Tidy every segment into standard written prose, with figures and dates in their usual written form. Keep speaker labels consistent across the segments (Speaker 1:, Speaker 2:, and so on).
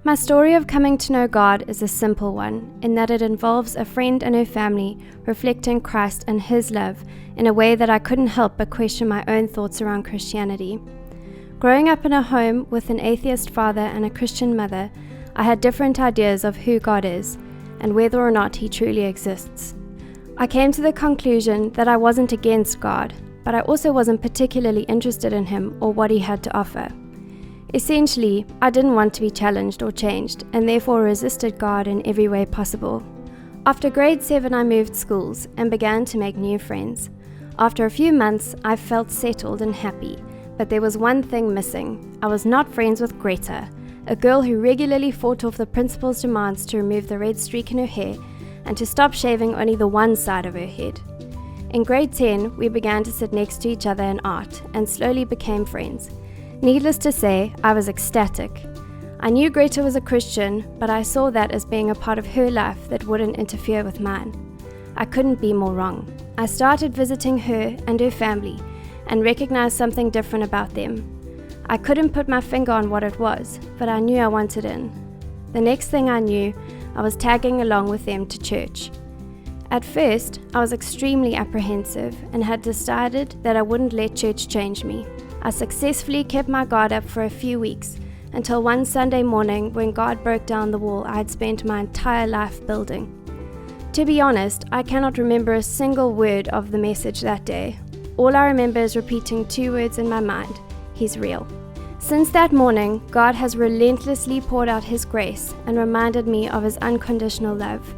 Speaker 1: My story of coming to know God is a simple one, in that it involves a friend and her family reflecting Christ and His love in a way that I couldn't help but question my own thoughts around Christianity. Growing up in a home with an atheist father and a Christian mother, I had different ideas of who God is and whether or not He truly exists. I came to the conclusion that I wasn't against God, but I also wasn't particularly interested in Him or what He had to offer. Essentially, I didn't want to be challenged or changed, and therefore resisted God in every way possible. After grade 7, I moved schools and began to make new friends. After a few months, I felt settled and happy, but there was one thing missing. I was not friends with Greta, a girl who regularly fought off the principal's demands to remove the red streak in her hair and to stop shaving only the one side of her head. In grade 10, we began to sit next to each other in art and slowly became friends. Needless to say, I was ecstatic. I knew Greta was a Christian, but I saw that as being a part of her life that wouldn't interfere with mine. I couldn't be more wrong. I started visiting her and her family and recognized something different about them. I couldn't put my finger on what it was, but I knew I wanted in. The next thing I knew, I was tagging along with them to church. At first, I was extremely apprehensive and had decided that I wouldn't let church change me. I successfully kept my guard up for a few weeks, until one Sunday morning when God broke down the wall I had spent my entire life building. To be honest, I cannot remember a single word of the message that day. All I remember is repeating 2 words in my mind: He's real. Since that morning, God has relentlessly poured out His grace and reminded me of His unconditional love.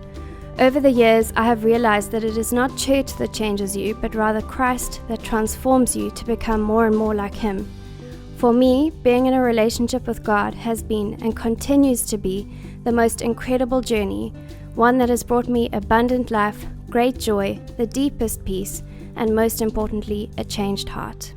Speaker 1: Over the years, I have realized that it is not church that changes you, but rather Christ that transforms you to become more and more like Him. For me, being in a relationship with God has been and continues to be the most incredible journey, one that has brought me abundant life, great joy, the deepest peace, and most importantly, a changed heart.